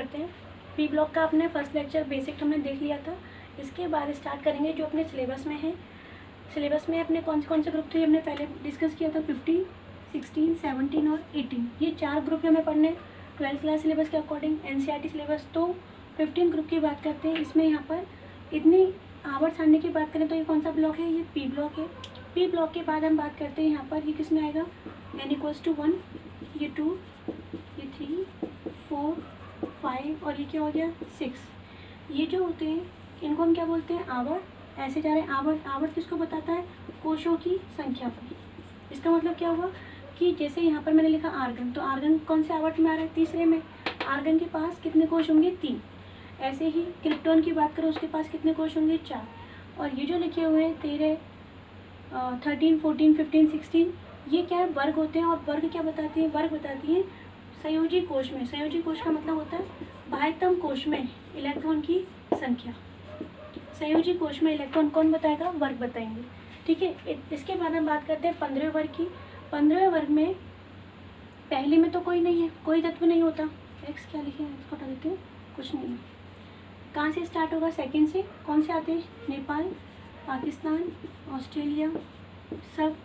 करते हैं। P block का अपने फर्स्ट लेक्चर बेसिक हमने देख लिया था। इसके बाद स्टार्ट करेंगे जो अपने सिलेबस में है। सिलेबस में अपने कौन से ग्रुप थे हमने पहले डिस्कस किया था, 15, 16, 17 और 18। ये 4 ग्रुप हमें पढ़ने 12th क्लास सिलेबस के अकॉर्डिंग, एनसीईआरटी सिलेबस। तो 15 ग्रुप की बात करते हैं। इसमें यहाँ पर इतनी आवर्त सारणी की बात करें तो ये कौन सा ब्लॉक है, ये पी ब्लॉक है। पी ब्लॉक के बाद हम बात करते हैं यहाँ पर ये किस में आएगा, n=1, ये 2, ये 3, 4, 5 और ये क्या हो गया 6। ये जो होते हैं इनको हम क्या बोलते हैं, आवर्त। ऐसे जा रहे हैं आवर्त। आवर्त किसको बताता है, कोशों की संख्या पर। इसका मतलब क्या हुआ कि जैसे यहाँ पर मैंने लिखा आर्गन, तो आर्गन कौन से आवर्त में आ रहा है, तीसरे में। आर्गन के पास कितने कोश होंगे, 3। ऐसे ही क्रिप्टॉन की बात करो, उसके पास कितने कोश होंगे, 4। और ये जो लिखे हुए हैं 13, 13, 14, 15, 16, ये क्या है, वर्ग होते हैं। और वर्ग क्या बताती है, वर्ग बताती है संयोजी कोश में। संयोजी कोश का मतलब होता है बाह्यतम कोश में इलेक्ट्रॉन की संख्या। संयोजी कोश में इलेक्ट्रॉन कौन बताएगा, वर्ग बताएंगे। ठीक है। इसके बाद हम बात करते हैं 15वें वर्ग की। 15वें वर्ग में पहले में तो कोई नहीं है, कोई तत्व नहीं होता। एक्स क्या लिखे हैं, इसको हटा देते हैं, कुछ नहीं है। कहाँ से स्टार्ट होगा, सेकंड से। कौन से आते हैं, नेपाल, पाकिस्तान, ऑस्ट्रेलिया, सब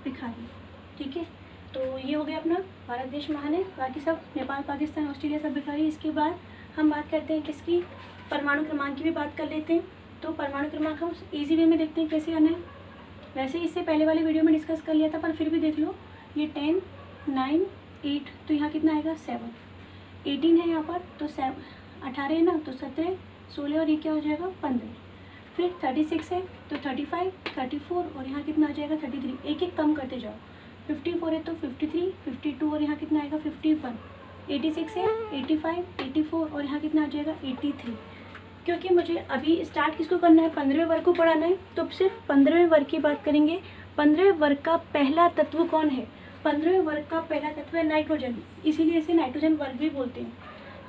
भिखारी। ठीक है। तो ये हो गया अपना भारत देश महान है, बाकी सब नेपाल, पाकिस्तान, ऑस्ट्रेलिया सब भिखारी। इसके बाद हम बात करते हैं किसकी, परमाणु क्रमांक की भी बात कर लेते हैं। तो परमाणु क्रमांक हम ईजी वे में देखते हैं कैसे करना है। वैसे इससे पहले वाले वीडियो में डिस्कस कर लिया था, पर फिर भी देख लो। ये 10, 9, 8, तो यहाँ कितना आएगा 7। 18 है यहाँ पर, तो 18 है ना, तो 17, 16 और ये क्या हो जाएगा 15। फिर 36 है तो 35, 34 और यहाँ कितना आ जाएगा 33। एक एक कम करते जाओ। 54 है तो 53, 52 और यहाँ कितना आएगा 51। 86 है 85, 84 और यहाँ कितना आ जाएगा 83। क्योंकि मुझे अभी स्टार्ट किसको करना है, 15वें वर्ग को पढ़ाना है, तो सिर्फ 15वें वर्ग की बात करेंगे। 15वें वर्ग का पहला तत्व कौन है, 15वें वर्ग का पहला तत्व है नाइट्रोजन, इसीलिए इसे नाइट्रोजन वर्ग भी बोलते हैं।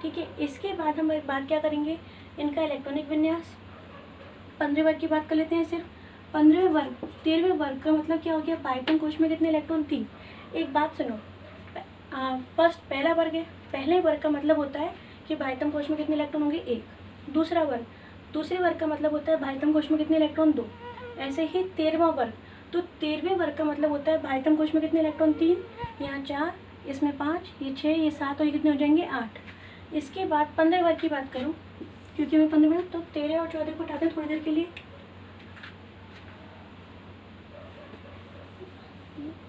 ठीक है। इसके बाद हम एक बात क्या करेंगे, इनका इलेक्ट्रॉनिक विन्यास। 15वें वर्ग की बात कर लेते हैं सिर्फ। 15वें वर्ग, 13वें वर्ग का मतलब क्या हो गया, बाह्यतम कोश में कितने इलेक्ट्रॉन, 3। एक बात सुनो, फर्स्ट पहला वर्ग है, पहले वर्ग का मतलब होता है कि बाह्यतम कोश में कितने इलेक्ट्रॉन होंगे, 1। दूसरा वर्ग, दूसरे वर्ग का मतलब होता है बाह्यतम कोश में कितने इलेक्ट्रॉन, 2। ऐसे ही 13वां वर्ग, तो 13वें वर्ग का मतलब होता है बाह्यतम कोश में कितने इलेक्ट्रॉन, 3, यहाँ 4, इसमें 5, ये 6, ये 7 और ये कितने हो जाएंगे 8। इसके बाद 15वें वर्ग की बात करूँ, क्योंकि मैं 15वें, तो 13 और 14 को हटाते हैं थोड़ी देर के लिए।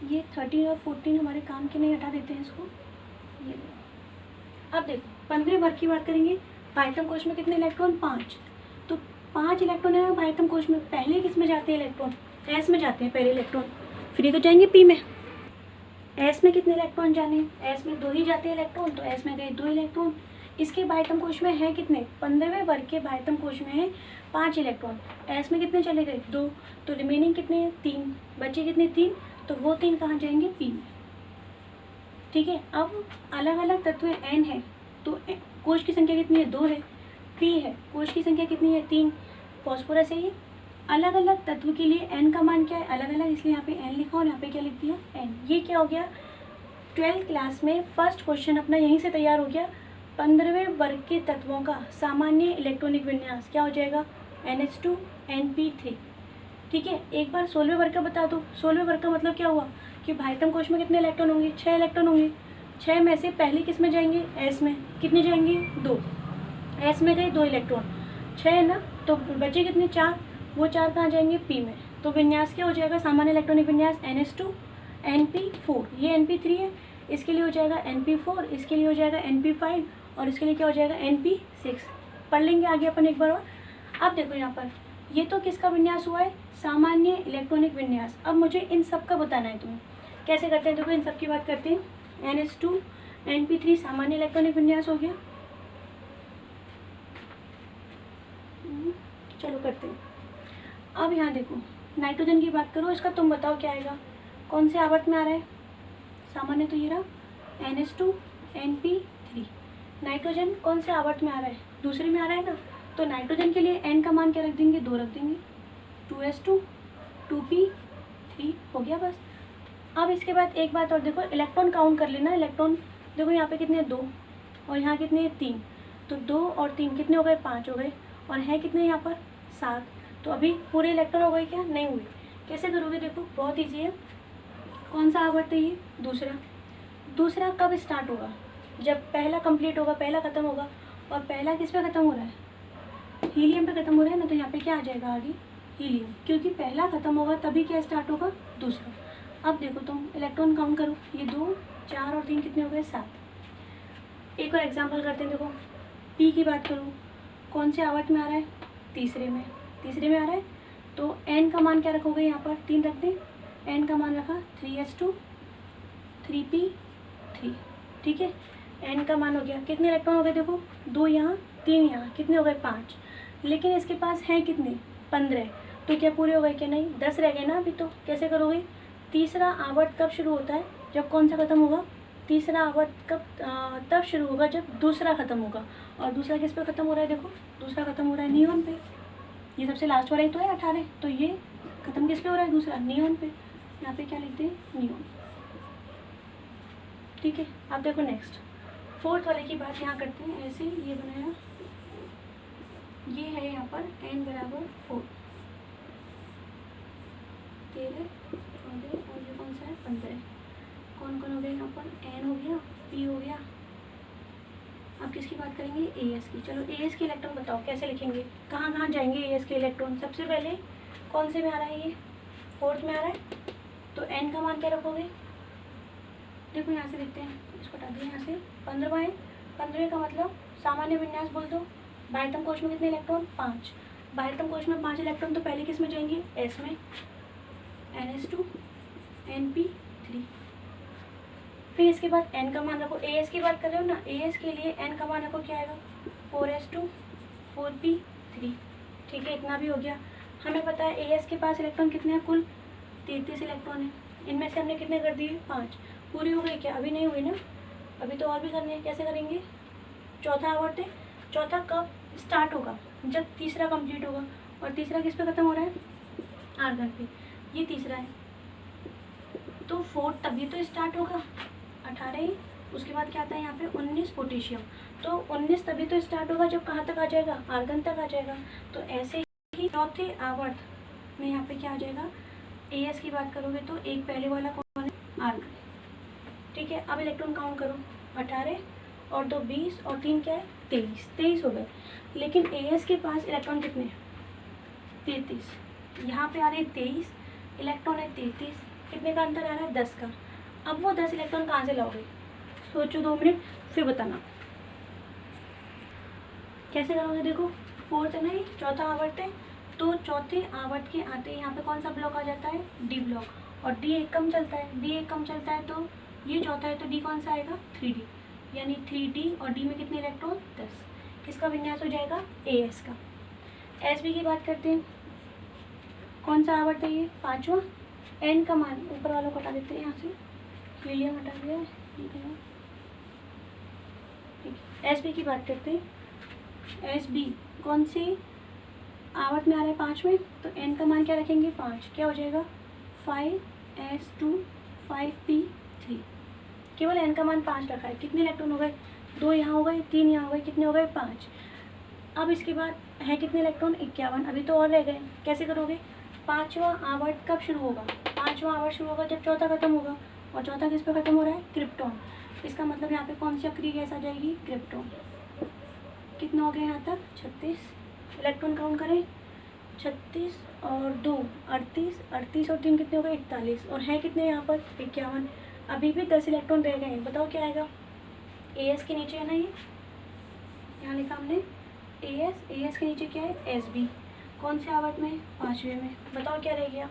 ये 13 और 14 हमारे काम के नहीं, हटा देते हैं इसको। ये अब देखो 15वें वर्ग की बात करेंगे, बाह्यतम कोश में कितने इलेक्ट्रॉन, 5। तो 5 इलेक्ट्रॉन है बाह्यतम कोश में। पहले किस में जाते हैं इलेक्ट्रॉन, एस में जाते हैं पहले इलेक्ट्रॉन, फिर ये तो जाएंगे पी में। एस में कितने इलेक्ट्रॉन जाने, एस में 2 ही जाते हैं इलेक्ट्रॉन, तो एस में गए 2 इलेक्ट्रॉन। इसके बाह्यतम कोश में है कितने, 15वें वर्ग के बाह्यतम कोश में है 5 इलेक्ट्रॉन। एस में कितने चले गए, 2, तो रिमेनिंग कितने हैं, 3। बचे कितने, 3, तो वो 3 कहाँ जाएंगे, पी में। ठीक है। अब अलग अलग तत्व एन है, तो कोश की संख्या कितनी है, 2 है। पी है, कोश की संख्या कितनी है, 3। फॉस्फोरस है ये। अलग अलग तत्व के लिए एन का मान क्या है, अलग अलग, इसलिए यहाँ पे एन लिखा और यहाँ पे क्या लिख दिया, एन। ये क्या हो गया, 12th क्लास में फर्स्ट क्वेश्चन अपना यहीं से तैयार हो गया। 15वें वर्ग के तत्वों का सामान्य इलेक्ट्रॉनिक विन्यास क्या हो जाएगा, NH2 NP3। ठीक है। एक बार 16वें वर्ग का बता दो। 16वें वर्ग का मतलब क्या हुआ कि बाह्यतम कोश में कितने इलेक्ट्रॉन होंगे, 6 इलेक्ट्रॉन होंगे। 6 में से पहले किस में जाएंगे, एस में। कितने जाएंगे, 2। एस में गए 2 इलेक्ट्रॉन, 6 है ना, तो बचे कितने, 4। वो 4 कहाँ जाएंगे, पी में। तो विन्यास क्या हो जाएगा, सामान्य इलेक्ट्रॉनिक विन्यास NH2 NP4। ये NP3 है, इसके लिए हो जाएगा NP4, इसके लिए हो जाएगा NP5 और इसके लिए क्या हो जाएगा, NP6। पढ़ लेंगे आगे अपन एक बार और। अब देखो यहाँ पर ये तो किसका विन्यास हुआ है, सामान्य इलेक्ट्रॉनिक विन्यास। अब मुझे इन सब का बताना है तुम्हें कैसे करते हैं। देखो इन सब की बात करते हैं। NH2 NP3 सामान्य इलेक्ट्रॉनिक विन्यास हो गया। चलो करते हैं। अब यहाँ देखो नाइट्रोजन की बात करो, इसका तुम बताओ क्या आएगा, कौन से आवर्त में आ रहा है, सामान्य तो ये रहा NH2 NP3। नाइट्रोजन कौन से आवर्त में आ रहा है, दूसरे में आ रहा है ना, तो नाइट्रोजन के लिए n का मान क्या रख देंगे, 2 रख देंगे। 2s2 2p3 हो गया बस। अब इसके बाद एक बात और देखो, इलेक्ट्रॉन काउंट कर लेना। इलेक्ट्रॉन देखो यहाँ पे कितने, 2 और यहाँ कितने हैं 3, तो 2 और 3 कितने हो गए 5 हो गए, और है कितने यहाँ पर 7। तो अभी पूरे इलेक्ट्रॉन हो गए क्या, नहीं हुए। कैसे करोगे, देखो बहुत ईजी है। कौन सा आवर्त है ये, दूसरा कब स्टार्ट होगा, जब पहला कंप्लीट होगा, पहला ख़त्म होगा। और पहला किस पे ख़त्म हो रहा है, हीलियम पे ख़त्म हो रहा है ना, तो यहाँ पे क्या आ जाएगा आगे हीलियम, क्योंकि पहला ख़त्म होगा तभी क्या स्टार्ट होगा, दूसरा। अब देखो तुम इलेक्ट्रॉन काउंट करो, ये 2 4 और 3 कितने हो गए 7। एक और एग्जांपल करते हैं, देखो पी की बात करूँ, कौन से आवर्त में आ रहा है, तीसरे में आ रहा है। तो एन का मान क्या रखोगे, यहाँ पर 3 रख दें, एन का मान रखा 3s2 3p3, ठीक है। एन का मान हो गया, कितने इलेक्ट्रॉन हो गए, देखो 2 यहाँ 3 यहाँ, कितने हो गए 5। लेकिन इसके पास हैं कितने 15, तो क्या पूरे हो गए, क्या नहीं, 10 रह गए ना अभी। तो कैसे करोगे, तीसरा आवर्त कब शुरू होता है, जब कौन सा ख़त्म होगा, तीसरा आवर्त कब तब शुरू होगा जब दूसरा ख़त्म होगा। और दूसरा किस पे ख़त्म हो रहा है, देखो दूसरा ख़त्म हो रहा है नियॉन पे, ये सबसे लास्ट वाला ही तो है 18, तो ये ख़त्म किस पे हो रहा है, दूसरा नियॉन पे। यहाँ पे क्या लिखते हैं, नियॉन, ठीक है। अब देखो नेक्स्ट 4th वाले की बात यहाँ करते हैं। ऐसे ये बनाया, ये है यहाँ पर n बराबर 4, 13 14 और ये कौन सा है 15। कौन कौन हो गया यहाँ पर, n हो गया, p हो गया। अब किसकी बात करेंगे, as की। चलो as के इलेक्ट्रॉन बताओ कैसे लिखेंगे, कहाँ कहाँ जाएंगे as के इलेक्ट्रॉन। सबसे पहले कौन से में आ रहा है, ये 4th में आ रहा है, तो n का मान क्या रखोगे, देखो यहाँ से देखते हैं, इसको हटा दिए यहाँ से। 15वां है, 15वें का मतलब सामान्य विन्यास बोल दो। बाह्यतम कोश में कितने इलेक्ट्रॉन, 5। बाह्यतम कोश में 5 इलेक्ट्रॉन, तो पहले किस में जाएंगे, s में, ns2 np3। फिर इसके बाद n का मान रखो, as की बात कर रहे हो ना, as के लिए n का मान रखो, क्या आएगा 4s2 4p3, ठीक है। इतना भी हो गया। हमें पता है as के पास इलेक्ट्रॉन कितने हैं, कुल 33 इलेक्ट्रॉन है। इनमें से हमने कितने कर दिए, 5। पूरी हो गई क्या, अभी नहीं हुई ना, अभी तो और भी करने हैं। कैसे करेंगे, चौथा आवर्त है, चौथा कब स्टार्ट होगा, जब तीसरा कंप्लीट होगा। और तीसरा किस पे ख़त्म हो रहा है, आर्गन पे, ये तीसरा है। तो 4 तभी तो स्टार्ट होगा, 18 ही। उसके बाद क्या आता है यहाँ पे 19 पोटेशियम, तो 19 तभी तो स्टार्ट होगा जब कहाँ तक आ जाएगा, आर्गन तक आ जाएगा। तो ऐसे ही चौथे आवर्त में यहाँ पे क्या आ जाएगा, as की बात करोगे तो एक पहले वाला कौन है, आर्गन, ठीक है। अब इलेक्ट्रॉन काउंट करो, 18 और 2 20 और 3 क्या है 23 हो गए। लेकिन as के पास इलेक्ट्रॉन कितने हैं, 33। यहाँ पे आ रहे 23 इलेक्ट्रॉन है, 33, कितने का अंतर आ रहा है, 10 का। अब वो 10 इलेक्ट्रॉन कहाँ से लाओगे, सोचो 2 मिनट फिर बताना कैसे करोगे। देखो 4th है ना, ये चौथा आवर्त है, तो चौथे आवर्त के आते यहाँ पे कौन सा ब्लॉक आ जाता है, डी ब्लॉक, और डी एक कम चलता है, तो ये चौथा है, तो डी कौन सा आएगा 3d, यानी 3d और डी में कितने इलेक्ट्रॉन 10। किसका विन्यास हो जाएगा, as का। sb की बात करते हैं, कौन सा आवर्त है ये, 5वां। n का मान ऊपर वालों को हटा देते हैं, यहाँ से हीलियम हटा दिया है, ठीक है। sb की बात करते हैं, sb कौन से आवर्त में आ रहा है, 5वें, तो n का मान क्या रखेंगे 5, क्या हो जाएगा 5s2 5p3। केवल n का मान 5 रखा है। कितने इलेक्ट्रॉन हो गए, 2 यहाँ हो गए, 3 यहाँ हो गए, कितने हो गए 5। अब इसके बाद है कितने इलेक्ट्रॉन 51, अभी तो और रह गए। कैसे करोगे, 5वां आवर्त कब शुरू होगा, 5वां आवर्त शुरू होगा जब चौथा खत्म होगा, और चौथा किस पे खत्म हो रहा है, क्रिप्टॉन। इसका मतलब यहाँ पे कौन सी अक्रिय गैस आ जाएगी, क्रिप्टॉन। कितना हो गया यहाँ तक 36 इलेक्ट्रॉन काउंट करें, 36 और 2 38, 38 और 3 कितने हो गए 41, और है कितने यहाँ पर 51। अभी भी 10 इलेक्ट्रॉन रह गए हैं। बताओ क्या आएगा, as के नीचे है ना, ये यहाँ लिखा हमने as के नीचे क्या है sb, कौन से आवर्त में 5वें में। बताओ क्या रह गया,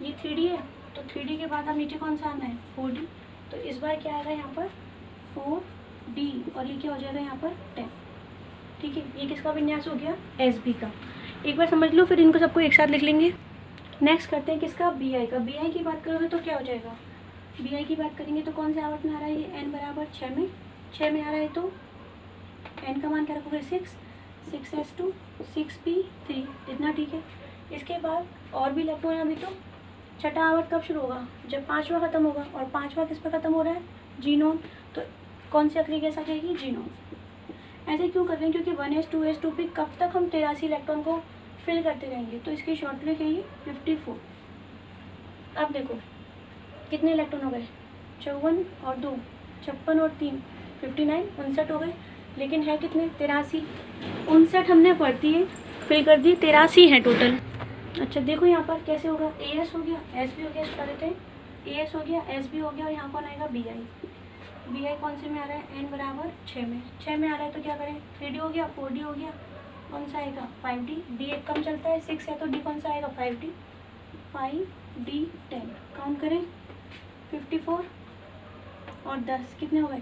ये 3d है, तो 3d के बाद अब नीचे कौन सा आना है 4d, तो इस बार क्या आएगा यहाँ पर 4d, और ये क्या हो जाएगा यहाँ पर 10, ठीक है। ये किसका विन्यास हो गया, sb का। एक बार समझ लो, फिर इनको सबको एक साथ लिख लेंगे। नेक्स्ट करते हैं किसका, bi का। bi की बात करोगे तो क्या हो जाएगा, bi की बात करेंगे तो कौन से आवर्त में आ रहा है, ये n बराबर 6 में आ रहा है, तो n का मान क्या रखोगे 6s2 6p3, इतना, ठीक है। इसके बाद और भी इलेक्ट्रॉन, अभी तो छठा आवर्त कब शुरू होगा, जब 5वां खत्म होगा, और 5वां किस पर खत्म हो रहा है, जीनोन। तो कौन सी आखिरी गैस आ जाएगी? जीनोन। ऐसे क्यों कर रहे हैं? क्योंकि 1s 2s 2p कब तक हम 83 इलेक्ट्रॉन को फिल करते रहेंगे, तो इसकी शॉर्ट लिख है ये 54। अब देखो कितने इलेक्ट्रॉन हो गए? 54 और 2 56 और 3 59 59 हो गए, लेकिन है कितने? 83। 59 हमने पढ़ती है फिल कर दी, 83 है टोटल। अच्छा देखो यहाँ पर कैसे होगा? AS हो गया, S भी हो गया, बता देते हैं। AS हो गया, S भी हो गया, और यहाँ कौन आएगा? BI। BI कौन से में आ रहा है? n बराबर 6 में। 6 में आ रहा है तो क्या करें? 3D हो गया, 4D हो गया, कौन सा आएगा? 5D। D एक कम चलता है, 6 है तो D कौन सा आएगा? 5D। 5D 10 काउंट करें, 54 और 10 कितने हो गए?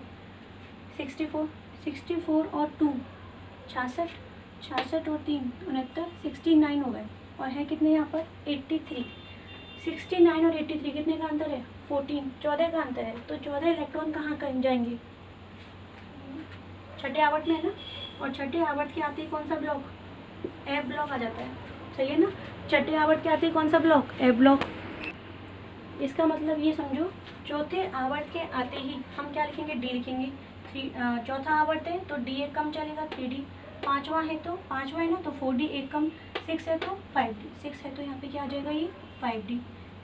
64। 64 और 2 66, 66 और 3 69, 69 हो गए, और है कितने यहाँ पर? 83। 69 और 83 कितने का अंतर है? 14, 14 का अंतर है। तो 14 इलेक्ट्रॉन कहाँ जाएंगे? छठे आवर्त में है ना, और छठे आवर्त के आते ही कौन सा ब्लॉक? F ब्लॉक आ जाता है, सही है ना। छठे आवर्त के आते ही कौन सा ब्लॉक? F block. इसका मतलब ये समझो, चौथे आवर्त के आते ही हम क्या लिखेंगे? D लिखेंगे। चौथा आवर्त है तो D एक कम चलेगा, 3D। पाँचवा है तो पाँचवा है ना, तो 4D एक कम, 6 है तो 5D, 6 है तो यहाँ पे क्या आ जाएगा? ये 5D,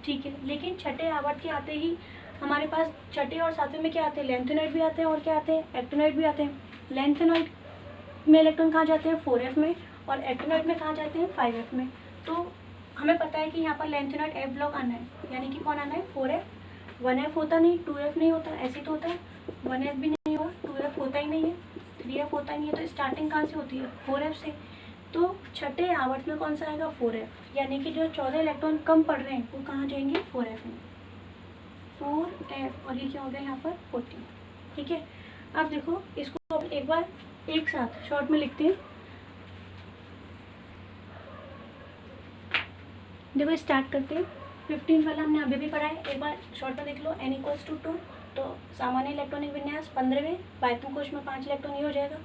ठीक है। लेकिन छठे आवर्त के आते ही हमारे पास छठे और सातवें में क्या आते हैं? लैंथेनॉइड भी आते हैं, और क्या आते हैं? एक्टिनॉइड भी आते हैं। लैंथेनॉइड में इलेक्ट्रॉन कहाँ जाते हैं? 4f में, और एक्टिनॉइड में कहाँ जाते हैं? 5f में। तो हमें पता है कि यहाँ पर लैंथेनॉइड F ब्लॉक आना है, यानी कि कौन आना है? 4f। 1f होता नहीं, 2f नहीं होता, ऐसे तो होता है। 1f भी नहीं होगा, 2f होता ही नहीं है, 3f होता ही नहीं है, तो स्टार्टिंग कहाँ से होती है? 4f से। तो छठे आवर्त में कौन सा आएगा? 4f, यानी कि जो 14 इलेक्ट्रॉन कम पड़ रहे हैं वो कहाँ जाएंगे? 4f में। 4f, और ये क्या हो गया यहाँ पर? 14, ठीक है। अब देखो इसको एक बार एक साथ शॉर्ट में लिखते हैं। देखो स्टार्ट करते हैं। 15 वाला हमने अभी भी पढ़ा है, एक बार शॉर्ट में देख लो। n = 2, तो सामान्य इलेक्ट्रॉनिक विन्यास 15वें बाह्यतम कोश में 5 इलेक्ट्रॉन ये हो जाएगा।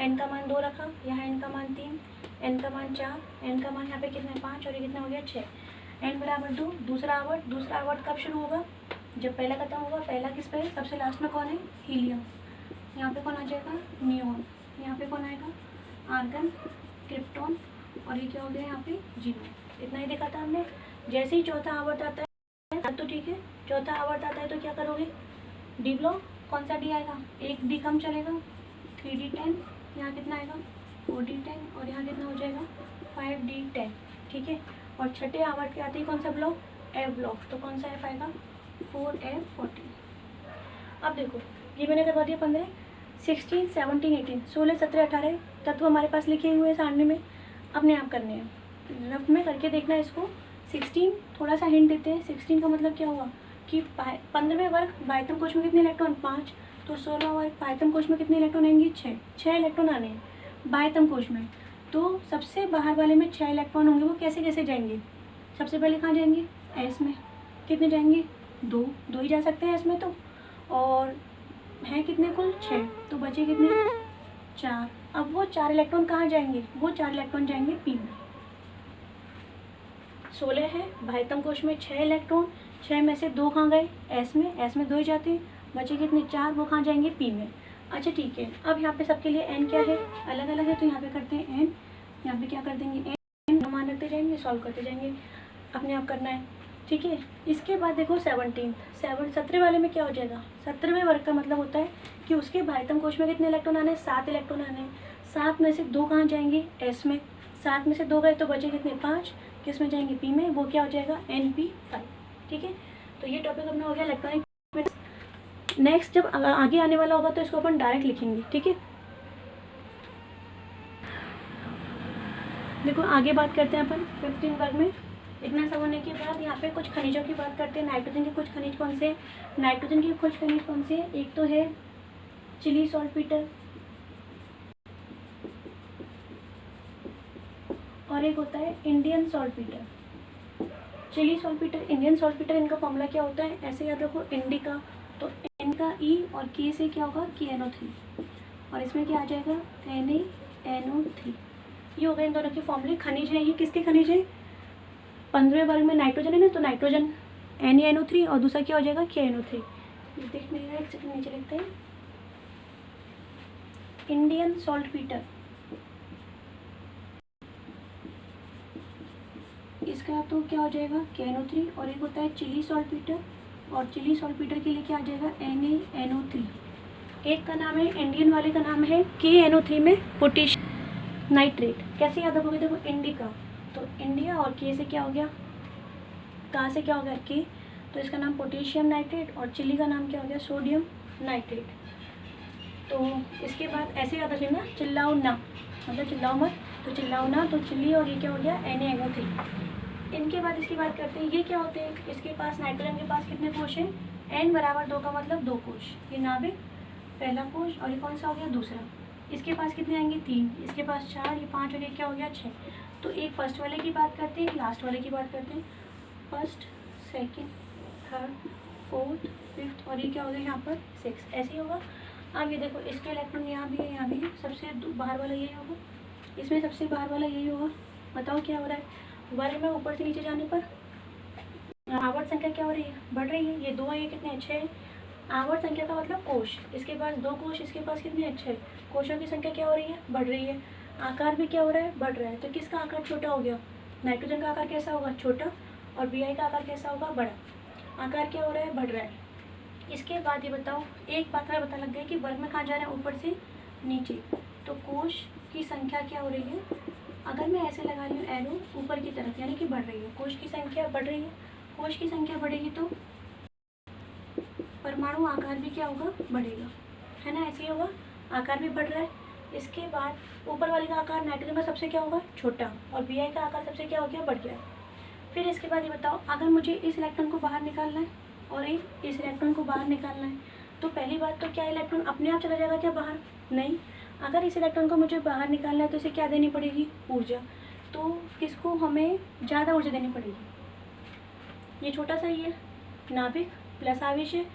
n का मान 2 रखा, यहाँ n का मान 3, n का मान 4, n का मान यहाँ पे कितना है? 5, और ये कितना हो गया? 6। n बराबर 2। दूसरा आवर्त कब शुरू होगा? जब पहला खत्म होगा। पहला किस पे? सबसे लास्ट में कौन है? हीलियम। यहाँ पे कौन आ जाएगा? नियोन। यहाँ पे कौन आएगा? आर्गन, क्रिप्टॉन, और ये क्या हो गया यहाँ पे? जीनोन। इतना ही देखा था हमने। जैसे ही चौथा आवर्त आता है तो ठीक है, चौथा आवर्त आता है तो क्या करोगे? D block. कौन सा डी आएगा? एक डी कम चलेगा, 3D 10, यहाँ कितना आएगा? 4D 10, और यहाँ कितना हो जाएगा? 5D 10, ठीक है। और छठे आवर्त के आते ही कौन सा ब्लॉक? F block. तो कौन सा F आएगा? 4F 14। अब देखो ये मैंने करवा दिया 15, 16, 17, 18, 16, 17, 18 तत्व हमारे पास लिखे हुए हैं सामने में, अपने आप करने हैं। रफ में करके देखना है इसको। 16 थोड़ा सा हिंट देते हैं। 16 का मतलब क्या हुआ कि 15वें वर्ग बाह्यतम कोश में कितने इलेक्ट्रॉन? 5, तो 16वां वर्ग बाह्यतम कोश में कितने इलेक्ट्रॉन आएंगे? 6 इलेक्ट्रॉन आने हैं बाह्यतम कोश में। तो सबसे बाहर वाले में 6 इलेक्ट्रॉन होंगे, वो कैसे कैसे जाएंगे? सबसे पहले कहाँ जाएंगे? एस में। कितने जाएंगे? 2 ही जा सकते हैं इसमें तो, और हैं कितने कुल? 6, तो बचे कितने? 4। अब वो 4 इलेक्ट्रॉन कहाँ जाएंगे? वो 4 इलेक्ट्रॉन जाएंगे पी में। 16 है बाह्यतम कोश में 6 इलेक्ट्रॉन, 6 में से 2 कहाँ गए? एस में। एस में 2 ही जाते हैं, बचे कितने? 4, वो कहाँ जाएंगे? पी में। अच्छा ठीक है। अब यहाँ पे सबके लिए एन क्या है? अलग अलग है, तो यहाँ पे करते हैं एन। यहाँ पे क्या कर देंगे? एन मान रखते जाएंगे, सॉल्व करते जाएंगे, अपने आप करना है, ठीक है। इसके बाद देखो 17 वाले में क्या हो जाएगा? 17वें वर्ग का मतलब होता है कि उसके बाह्यतम कोश में कितने इलेक्ट्रॉन आने हैं? 7 इलेक्ट्रॉन आने हैं। 7 में से 2 कहाँ जाएंगे? एस में। 7 में से 2 गए तो बचे कितने? 5, किस में जाएंगे? पी में। वो क्या हो जाएगा? NP5, ठीक है। तो ये टॉपिक अपना हो गया इलेक्ट्रॉनिक। नेक्स्ट जब आगे आने वाला होगा तो इसको अपन डायरेक्ट लिखेंगे, ठीक है। देखो आगे बात करते हैं अपन 15 वर्ग में। इतना सब होने के बाद यहाँ पे कुछ खनिजों की बात करते हैं। नाइट्रोजन के कुछ खनिज कौन से? नाइट्रोजन के कुछ खनिज कौन से? एक तो है चिली सॉल्टपीटर, और एक होता है Indian saltpetre. Chile saltpetre, Indian saltpetre, इनका फॉर्मूला क्या होता है? ऐसे याद रखो, इंडिका, तो N का E और K से क्या होगा? KNO3, और इसमें क्या आ जाएगा? NaNO3। ये हो गए इन दोनों के फॉर्मूले। खनिज है, ये किसके खनिज है? 15वें वर्ग में नाइट्रोजन है ना, तो नाइट्रोजन NaNO3, और दूसरा क्या हो जाएगा? KNO3। देखने का एक सेकंड नीचे लिखते हैं। इंडियन सॉल्टपीटर, इसका तो क्या हो जाएगा KNO3। और एक होता है चिली सॉल्टपीटर, और चिली सॉल्टपीटर के लिए क्या आ जाएगा NaNO3। एक का नाम है इंडियन वाले का नाम है KNO3 में पोटेशियम नाइट्रेट। कैसे याद रखोगे, देखो इंडिका तो इंडिया और के से क्या हो गया, का से क्या हो गया के, तो इसका नाम पोटेशियम नाइट्रेट, और चिली का नाम क्या हो गया सोडियम नाइट्रेट। तो इसके बाद ऐसे याद रख लेना, चिल्लाओ ना मतलब चिल्लाओ मत, तो चिल्लाओ ना तो चिली, और ये क्या हो गया NaNO3। इनके बाद इसकी बात करते हैं, ये क्या होते हैं, इसके पास नाइट्रोजन के पास कितने कोश हैं, N बराबर 2 का मतलब 2 कोश, ये नाभिक पहला कोश, और ये कौन सा हो गया दूसरा। इसके पास कितने आएंगे 3, इसके पास 4, ये 5, और ये क्या हो गया 6। तो एक फर्स्ट वाले की बात करते हैं, एक लास्ट वाले की बात करते हैं। First, second, third, fourth, fifth, और ये क्या हो गया यहाँ पर 6, ऐसे ही होगा। अब ये देखो इसके इलेक्ट्रॉन यहाँ भी है, यहाँ भी है, सबसे बाहर वाला यही होगा, इसमें सबसे बाहर वाला यही होगा। बताओ क्या हो रहा है, वर्ग में ऊपर से नीचे जाने पर आवर्त संख्या क्या हो रही है, बढ़ रही है। ये 2 है, ये कितने हैं 6। आवर्त संख्या का मतलब कोश, इसके पास 2 कोश, इसके पास कितने हैं 6। कोशों की संख्या क्या हो रही है, बढ़ रही है। आकार भी क्या हो रहा है, बढ़ रहा है। तो किसका आकार छोटा हो गया, नाइट्रोजन का आकार कैसा होगा छोटा, और Bi का आकार कैसा होगा बड़ा। आकार क्या हो रहा है, बढ़ रहा है। इसके बाद ये बताओ, एक बात हमें पता लग गई कि वर्ग में कहाँ जा रहे हैं, ऊपर से नीचे। तो कोश की संख्या क्या हो रही है, अगर मैं ऐसे लगा रही हूँ एरो ऊपर की तरफ, यानी कि बढ़ रही है, कोश की संख्या बढ़ रही है। कोश की संख्या बढ़ेगी तो परमाणु आकार भी क्या होगा, बढ़ेगा, है ना, ऐसे ही होगा, आकार भी बढ़ रहा है। इसके बाद ऊपर वाले का आकार नाइट्रोजन का सबसे क्या होगा छोटा, और Bi का आकार सबसे क्या हो गया, बढ़ गया। फिर इसके बाद ये बताओ, अगर मुझे इस इलेक्ट्रॉन को बाहर निकालना है और एक इस इलेक्ट्रॉन को बाहर निकालना है, तो पहली बात तो क्या इलेक्ट्रॉन अपने आप चला जाएगा क्या बाहर, नहीं। अगर इस इलेक्ट्रॉन को मुझे बाहर निकालना है तो इसे क्या देनी पड़ेगी, ऊर्जा। तो किसको हमें ज़्यादा ऊर्जा देनी पड़ेगी, ये छोटा सा ही है नाभिक प्लस आवेश है,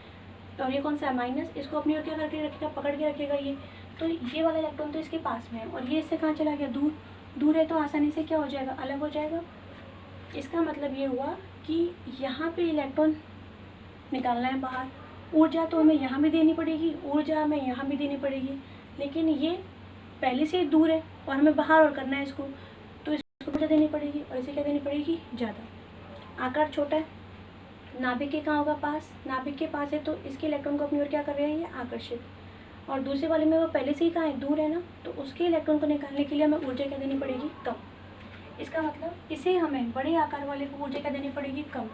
और ये कौन सा है माइनस, इसको अपनी ओर क्या करके रखेगा, पकड़ के रखेगा ये। तो ये वाला इलेक्ट्रॉन तो इसके पास में है, और ये इससे कहाँ चला गया, दूर। दूर है तो आसानी से क्या हो जाएगा, अलग हो जाएगा। इसका मतलब ये हुआ कि यहाँ पे इलेक्ट्रॉन निकालना है बाहर, ऊर्जा तो हमें यहाँ भी देनी पड़ेगी, ऊर्जा हमें यहाँ भी देनी पड़ेगी, लेकिन ये पहले से दूर है और हमें बाहर और करना है इसको, तो इसको ऊर्जा देनी पड़ेगी, और इसे क्या देनी पड़ेगी, ज़्यादा। आकार छोटा है, नाभिक के कहाँ होगा पास, नाभिक के पास है, तो इसके इलेक्ट्रॉन को अपनी ओर क्या कर रहे हैं, ये आकर्षित। और दूसरे वाले में वो पहले से ही कहाँ है, दूर है ना, तो उसके इलेक्ट्रॉन को निकालने के लिए हमें ऊर्जा क्या देनी पड़ेगी, कम। इसका मतलब इसे हमें बड़े आकार वाले को ऊर्जा क्या देनी पड़ेगी, कम।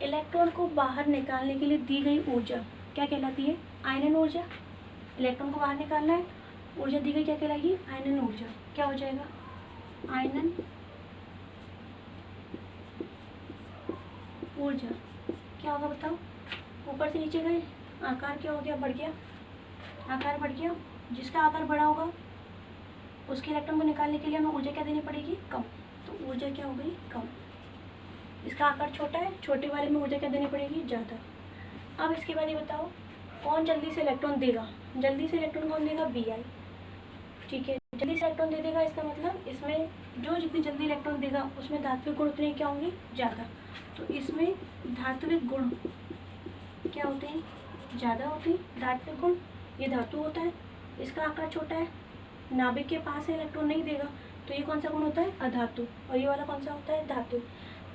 इलेक्ट्रॉन को बाहर निकालने के लिए दी गई ऊर्जा क्या कहलाती है, आयनन ऊर्जा। इलेक्ट्रॉन को बाहर निकालना है, ऊर्जा दी गई क्या कहलाएगी, आयनन ऊर्जा। क्या हो जाएगा, आयनन ऊर्जा। क्या होगा बताओ, ऊपर से नीचे गए, आकार क्या हो गया, बढ़ गया, आकार बढ़ गया। जिसका आकार बड़ा होगा उसके इलेक्ट्रॉन को निकालने के लिए हमें ऊर्जा क्या देनी पड़ेगी, कम। तो ऊर्जा क्या हो गई, कम। इसका आकार छोटा है, छोटे वाले में ऊर्जा क्या देनी पड़ेगी, ज़्यादा। अब इसके बाद ये बताओ, कौन जल्दी से इलेक्ट्रॉन देगा, जल्दी से इलेक्ट्रॉन कौन देगा, Bi। ठीक है, जल्दी से इलेक्ट्रॉन दे देगा, इसका मतलब इसमें जो जितनी जल्दी इलेक्ट्रॉन देगा उसमें धात्विक गुण उतने क्या होंगे, ज़्यादा। तो इसमें धात्विक गुण क्या होते हैं, ज़्यादा होते हैं। धात्विक गुण, ये धातु होता है, इसका आकार छोटा है, नाभिक के पास है, इलेक्ट्रॉन नहीं देगा, तो ये कौन सा गुण होता है, अधातु। और ये वाला कौन सा होता है, धातु।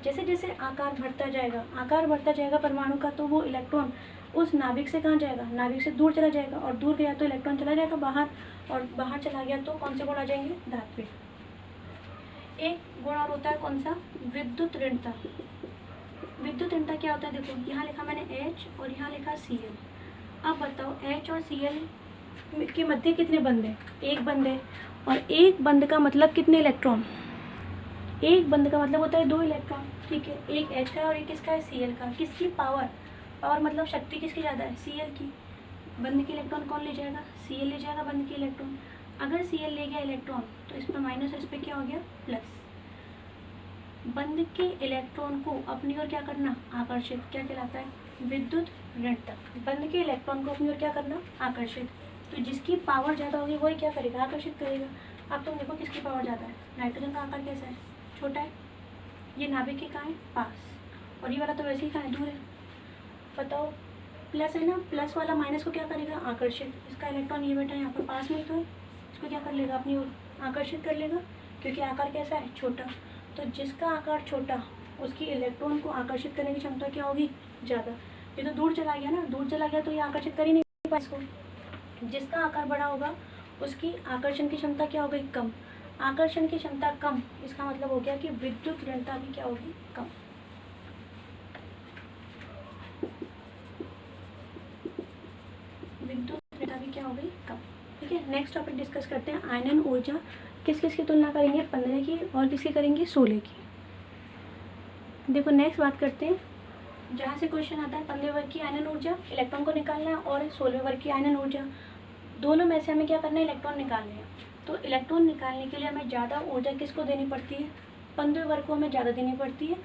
जैसे जैसे आकार बढ़ता जाएगा, आकार बढ़ता जाएगा परमाणु का, तो वो इलेक्ट्रॉन उस नाभिक से कहाँ जाएगा, नाभिक से दूर चला जाएगा, और दूर गया तो इलेक्ट्रॉन चला जाएगा बाहर, और बाहर चला गया तो कौन से गुण आ जाएंगे, धात्विक। एक गुण और होता है कौन सा, विद्युत ऋणता। विद्युत ऋणता क्या होता है, देखो यहाँ लिखा मैंने H और यहाँ लिखा Cl। अब बताओ H और Cl के मध्य कितने बंद हैं, एक बंद है, और एक बंद का मतलब कितने इलेक्ट्रॉन, एक बंद का मतलब होता है 2 इलेक्ट्रॉन। ठीक है, एक H का और एक किसका है, Cl का। किसकी पावर, पावर मतलब शक्ति किसकी ज़्यादा है, Cl की। बंद के इलेक्ट्रॉन कौन ले जाएगा, Cl ले जाएगा बंद के इलेक्ट्रॉन। अगर Cl ले गया इलेक्ट्रॉन तो इस पर माइनस, इस पर क्या हो गया, प्लस। बंद के इलेक्ट्रॉन को अपनी ओर क्या करना, आकर्षित, क्या कहलाता है, विद्युत ऋणता। बंद के इलेक्ट्रॉन को अपनी ओर क्या करना, आकर्षित। तो जिसकी पावर ज़्यादा होगी वही क्या करेगा, आकर्षित करेगा। अब तुम देखो किसकी पावर ज़्यादा है, नाइट्रोजन का आकार कैसा है, छोटा है, ये नाभिक के कहाँ है, पास, और ये वाला तो वैसे ही कहाँ है, दूर है। बताओ, प्लस है ना, प्लस वाला माइनस को क्या करेगा, आकर्षित। इसका इलेक्ट्रॉन ये बैठा है यहाँ पर पास में, तो है उसको क्या कर लेगा, अपनी ओर आकर्षित कर लेगा, क्योंकि आकार कैसा है, छोटा। तो जिसका आकार छोटा उसकी इलेक्ट्रॉन को आकर्षित करने की क्षमता क्या होगी, ज़्यादा। ये तो दूर चला गया ना, दूर चला गया तो ये आकर्षित कर ही नहीं पाएगा इसको। जिसका आकार बड़ा होगा उसकी आकर्षण की क्षमता क्या हो गई, कम। आकर्षण की क्षमता कम, इसका मतलब हो गया कि विद्युत ऋणता भी क्या होगी, कम। विद्युत ऋणता भी क्या हो गई, कम। ठीक है, नेक्स्ट टॉपिक डिस्कस करते हैं आयनन ऊर्जा। किस किस की तुलना करेंगे, 15 की, और किसकी करेंगे, 16 की। देखो नेक्स्ट बात करते हैं, जहाँ से क्वेश्चन आता है 15 वर्ग की आयनन ऊर्जा, इलेक्ट्रॉन को निकालना है, और 16 वर्ग की आयनन ऊर्जा, दोनों में से हमें क्या करना है, इलेक्ट्रॉन निकालने हैं। तो इलेक्ट्रॉन निकालने के लिए हमें ज़्यादा ऊर्जा किसको देनी पड़ती है, 15 वर्ग को हमें ज़्यादा देनी पड़ती है,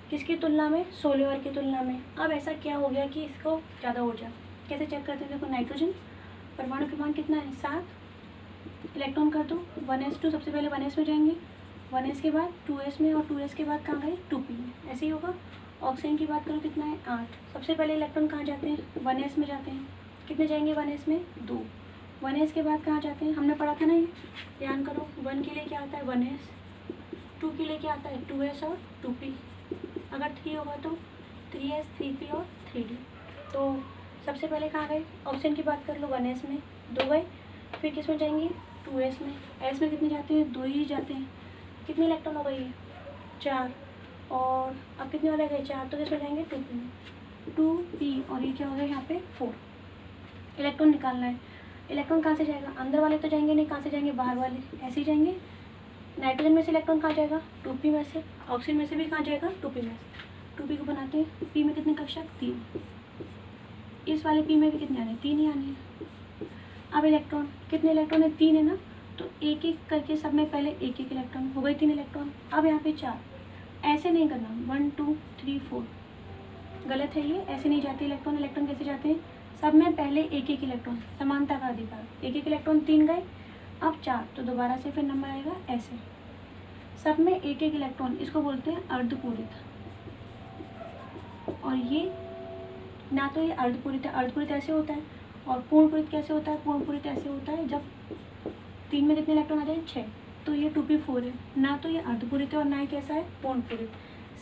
किसकी तुलना में, 16 वर्ग की तुलना में। अब ऐसा क्या हो गया कि इसको ज़्यादा ऊर्जा कैसे चेक करते हैं, देखो नाइट्रोजन परमाणु क्रमांक कितना है, 7, इलेक्ट्रॉन कर दो 1s2, सबसे पहले 1s में जाएंगे, 1s के बाद 2s में, और 2s के बाद कहाँ गए, 2p में, ऐसे ही होगा। ऑक्सीजन की बात करो कितना है, 8, सबसे पहले इलेक्ट्रॉन कहाँ जाते हैं, 1s में जाते हैं, कितने जाएंगे 1s में, 2, 1s के बाद कहाँ जाते हैं, हमने पढ़ा था ना ये, ध्यान करो, 1 के लिए क्या आता है 1s, 2 के लिए क्या आता है 2s और 2p, अगर 3 होगा तो 3s 3p और 3d। तो सबसे पहले कहाँ गए, ऑक्सीजन की बात कर लो, 1s में 2 गए, फिर किस में जाएंगे, 2s में, s में कितने जाते हैं, 2 ही जाते हैं, कितने इलेक्ट्रॉन हो गए, 4, और अब कितने वाले गए, 4, तो किस में जाएंगे, 2p में, 2p, और ये क्या हो गया यहाँ पे 4। इलेक्ट्रॉन निकालना है, इलेक्ट्रॉन कहाँ से जाएगा, अंदर वाले तो जाएंगे नहीं, कहाँ से जाएंगे, बाहर वाले, ऐसे ही जाएंगे। नाइट्रोजन में से इलेक्ट्रॉन कहाँ जाएगा, 2p में से, ऑक्सीजन में से भी कहाँ जाएगा, 2p में से। 2p को बनाते हैं, p में कितने कक्षक, 3, इस वाले p में भी कितने आने, 3 ही आने हैं। अब इलेक्ट्रॉन, कितने इलेक्ट्रॉन है, 3 है ना, तो एक एक करके सब में पहले एक एक इलेक्ट्रॉन हो गए, 3 इलेक्ट्रॉन। अब यहाँ पे 4, ऐसे नहीं करना, 1 2 3 4, गलत है ये, ऐसे नहीं जाते इलेक्ट्रॉन। इलेक्ट्रॉन कैसे जाते हैं, सब में पहले एक एक इलेक्ट्रॉन, समानता का अधिकार, एक एक इलेक्ट्रॉन, 3 गए, अब 4, तो दोबारा से फिर नंबर आएगा ऐसे, सब में एक एक इलेक्ट्रॉन, इसको बोलते हैं अर्धपूरित। और ये ना तो ये अर्धपूरित है, अर्धपूरित ऐसे होता है, और पूर्णपूरित कैसे होता है, पूर्णपूरित ऐसे होता है जब 3 में कितने इलेक्ट्रॉन आ जाए, 6, तो ये 2p4 है, ना तो ये अर्धपूरित है और ना ही कैसा है, पूर्णपूरित।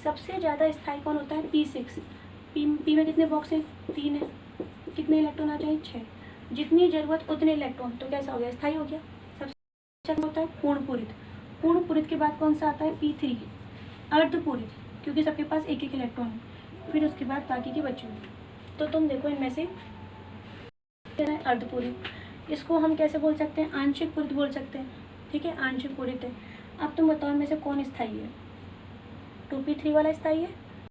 सबसे ज़्यादा स्थायी कौन होता है, p6, p में कितने बॉक्स हैं, 3 है, कितने इलेक्ट्रॉन आ जाए, 6, जितनी ज़रूरत उतने इलेक्ट्रॉन, तो कैसा हो गया, स्थायी हो गया। सबसे अच्छा होता है पूर्णपूरित, पूर्णपूरित के बाद कौन सा आता है, p3, अर्धपूरित, क्योंकि सबके पास एक एक इलेक्ट्रॉन है, फिर उसके बाद बाकी के बचे हुए। तो तुम देखो इनमें से अर्धपूरित, इसको हम कैसे बोल सकते हैं, आंशिक पूरित बोल सकते हैं, ठीक है, आंशिक पूरित है। अब तुम बताओ इनमें से कौन स्थायी है, 2p3 वाला स्थायी है,